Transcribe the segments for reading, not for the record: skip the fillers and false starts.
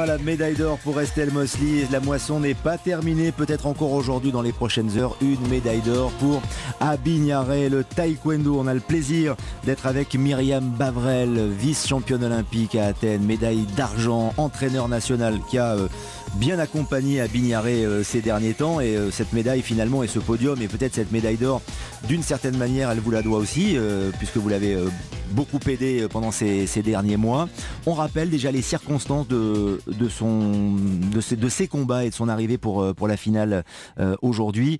La médaille d'or pour Estelle Mosley. La moisson n'est pas terminée, peut-être encore aujourd'hui dans les prochaines heures. Une médaille d'or pour Abi Niaré, le taekwondo. On a le plaisir d'être avec Myriam Bavrel, vice-championne olympique à Athènes, médaille d'argent, entraîneur national qui a bien accompagné Abi Niaré ces derniers temps. Et cette médaille finalement et ce podium et peut-être cette médaille d'or, d'une certaine manière, elle vous la doit aussi, puisque vous l'avez beaucoup aidé pendant ces derniers mois. On rappelle déjà les circonstances de ses combats et de son arrivée pour la finale aujourd'hui.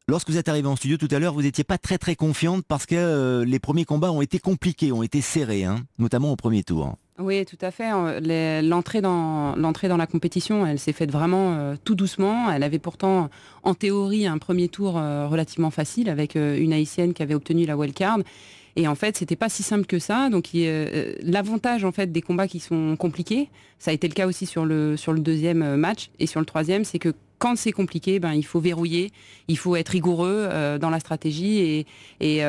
Lorsque vous êtes arrivé en studio tout à l'heure, vous n'étiez pas très confiante parce que les premiers combats ont été compliqués, ont été serrés, notamment au premier tour. Oui, tout à fait. L'entrée dans la compétition, elle s'est faite vraiment tout doucement. Elle avait pourtant, en théorie, un premier tour relativement facile avec une Haïtienne qui avait obtenu la wildcard. Et en fait, c'était pas si simple que ça. Donc, l'avantage en fait des combats qui sont compliqués, ça a été le cas aussi sur le deuxième match et sur le troisième, c'est que quand c'est compliqué, il faut verrouiller, il faut être rigoureux dans la stratégie et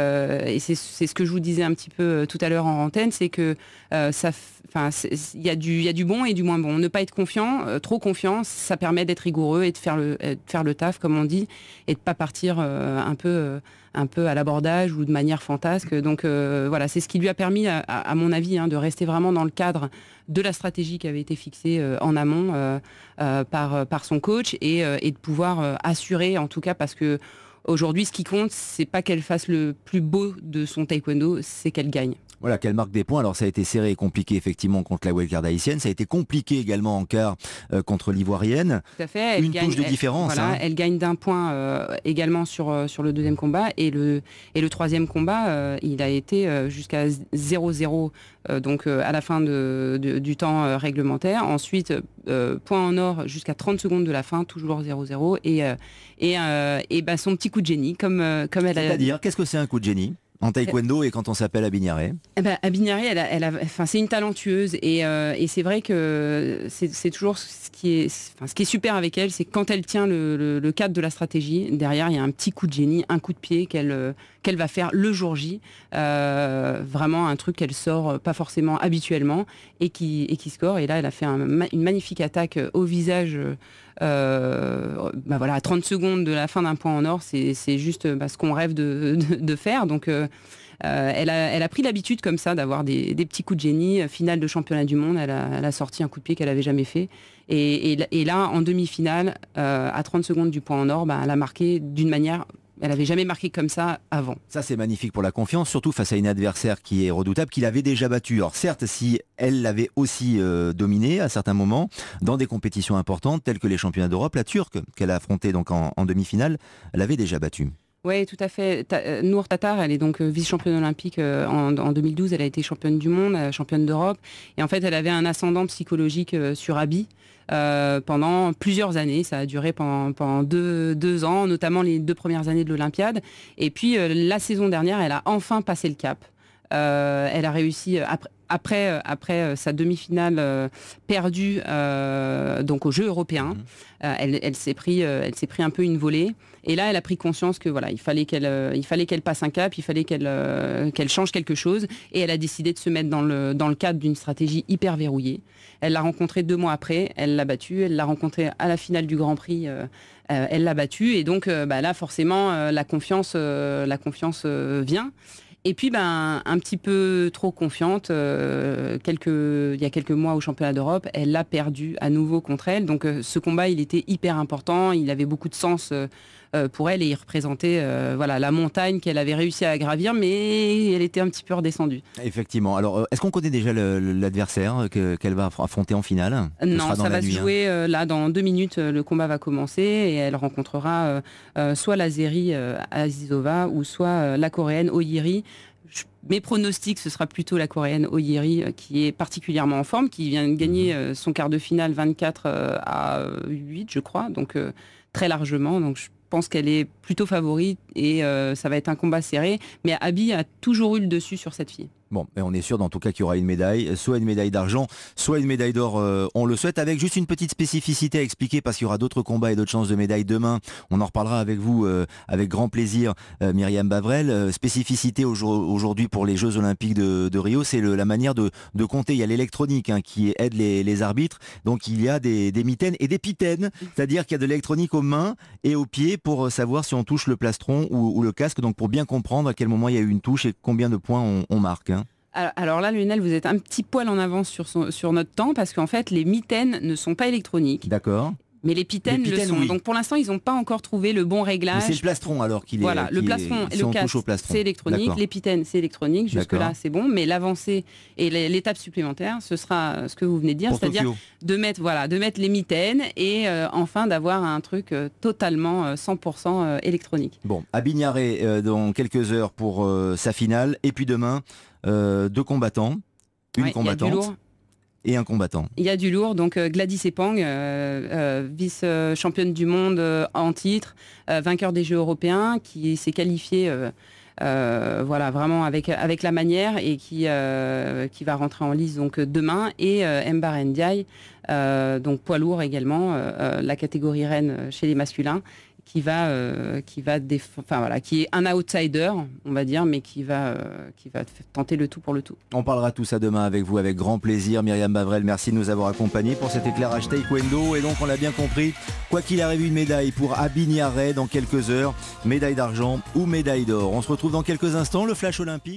c'est ce que je vous disais un petit peu tout à l'heure en antenne, c'est que il y a du bon et du moins bon. Ne pas être confiant, trop confiant, ça permet d'être rigoureux et de faire le taf comme on dit et de pas partir un peu à l'abordage ou de manière fantasque. Donc voilà, c'est ce qui lui a permis, à mon avis, de rester vraiment dans le cadre de la stratégie qui avait été fixée en amont par son coach et de pouvoir assurer, en tout cas, parce que aujourd'hui, ce qui compte, c'est pas qu'elle fasse le plus beau de son taekwondo, c'est qu'elle gagne. Voilà, qu'elle marque des points. Alors ça a été serré et compliqué effectivement contre la wildcard haïtienne. Ça a été compliqué également en quart contre l'ivoirienne. Tout à fait. Une touche de différence. Voilà, elle gagne d'un point également sur le deuxième combat. Et le troisième combat, il a été jusqu'à 0-0 donc à la fin du temps réglementaire. Ensuite, point en or jusqu'à 30 secondes de la fin, toujours 0-0. Et son petit coup de génie, comme elle a... C'est-à-dire, qu'est-ce que c'est un coup de génie en taekwondo et quand on s'appelle Abi Niaré? Abi Niaré, c'est une talentueuse et c'est vrai que c'est toujours ce qui est super avec elle, c'est quand elle tient le cadre de la stratégie. Derrière, il y a un petit coup de génie, un coup de pied qu'elle va faire le jour J. Vraiment un truc qu'elle sort pas forcément habituellement et qui score. Et là, elle a fait une magnifique attaque au visage. À 30 secondes de la fin d'un point en or, c'est juste ce qu'on rêve de faire. Donc elle a pris l'habitude comme ça d'avoir des petits coups de génie. Finale de championnat du monde, elle a sorti un coup de pied qu'elle avait jamais fait. Et là, en demi-finale, à 30 secondes du point en or, elle a marqué d'une manière... Elle n'avait jamais marqué comme ça avant. Ça, c'est magnifique pour la confiance, surtout face à une adversaire qui est redoutable, qu'il avait déjà battue. Alors certes, si elle l'avait aussi dominée à certains moments, dans des compétitions importantes, telles que les championnats d'Europe, la Turque, qu'elle a affrontée donc en demi-finale, l'avait déjà battue. Oui, tout à fait. Nour Tatar, elle est donc vice-championne olympique en 2012. Elle a été championne du monde, championne d'Europe. Et en fait, elle avait un ascendant psychologique sur Abi pendant plusieurs années. Ça a duré pendant deux ans, notamment les 2 premières années de l'Olympiade. Et puis, la saison dernière, elle a enfin passé le cap. Elle a réussi... Après sa demi-finale perdue donc aux Jeux européens, elle s'est pris un peu une volée. Et là, elle a pris conscience que voilà, il fallait qu'elle passe un cap, il fallait qu'elle change quelque chose. Et elle a décidé de se mettre dans le cadre d'une stratégie hyper verrouillée. Elle l'a rencontré 2 mois après, elle l'a battue. Elle l'a rencontré à la finale du Grand Prix, elle l'a battue. Et donc là, forcément, la confiance vient. Et puis, un petit peu trop confiante, il y a quelques mois au championnat d'Europe, elle l'a perdu à nouveau contre elle. Donc, ce combat, il était hyper important. Il avait beaucoup de sens pour elle et il représentait la montagne qu'elle avait réussi à gravir, mais elle était un petit peu redescendue. Effectivement. Alors, est-ce qu'on connaît déjà l'adversaire qu'elle va affronter en finale? Non, ça va se jouer là dans 2 minutes. Le combat va commencer et elle rencontrera soit l'Azérie Azizova ou soit la Coréenne Oyiri. Mes pronostics, ce sera plutôt la Coréenne Oyiri qui est particulièrement en forme, qui vient de gagner son quart de finale 24-8, je crois, donc très largement. Donc je pense qu'elle est plutôt favorite et ça va être un combat serré. Mais Abi a toujours eu le dessus sur cette fille. Bon, et on est sûr en tout cas qu'il y aura une médaille, soit une médaille d'argent, soit une médaille d'or, on le souhaite, avec juste une petite spécificité à expliquer parce qu'il y aura d'autres combats et d'autres chances de médaille demain. On en reparlera avec vous avec grand plaisir, Myriam Bavrel. Spécificité aujourd'hui pour les Jeux Olympiques de Rio, c'est la manière de compter. Il y a l'électronique qui aide les arbitres, donc il y a des mitaines et des pitaines, c'est-à-dire qu'il y a de l'électronique aux mains et aux pieds pour savoir si on touche le plastron ou le casque, donc pour bien comprendre à quel moment il y a eu une touche et combien de points on marque. Alors là, Lionel, vous êtes un petit poil en avance sur notre temps parce qu'en fait, les mitaines ne sont pas électroniques. D'accord. Mais les pitaines le sont. Oui. Donc pour l'instant, ils n'ont pas encore trouvé le bon réglage. C'est le plastron alors qu'il est. Voilà, le plastron et le casque, c'est électronique. Les pitaines, c'est électronique. Jusque-là, c'est bon. Mais l'avancée et l'étape supplémentaire, ce sera ce que vous venez de dire, c'est-à-dire de mettre les mitaines et enfin d'avoir un truc totalement 100% électronique. Bon, à Bignaré dans quelques heures pour sa finale. Et puis demain, 2 combattants, une combattante. Et un combattant. Il y a du lourd, donc Gladys Epang, vice-championne du monde en titre, vainqueur des Jeux européens, qui s'est qualifiée vraiment avec la manière et qui va rentrer en lice donc demain, et Mbare Ndiaye, donc poids lourd également, la catégorie reine chez les masculins, qui est un outsider, on va dire, mais qui va tenter le tout pour le tout. On parlera tout ça demain avec vous, avec grand plaisir. Myriam Bavrel, merci de nous avoir accompagnés pour cet éclairage taekwondo. Et donc, on l'a bien compris, quoi qu'il arrive, une médaille pour Bignaré dans quelques heures, médaille d'argent ou médaille d'or. On se retrouve dans quelques instants, le Flash Olympique.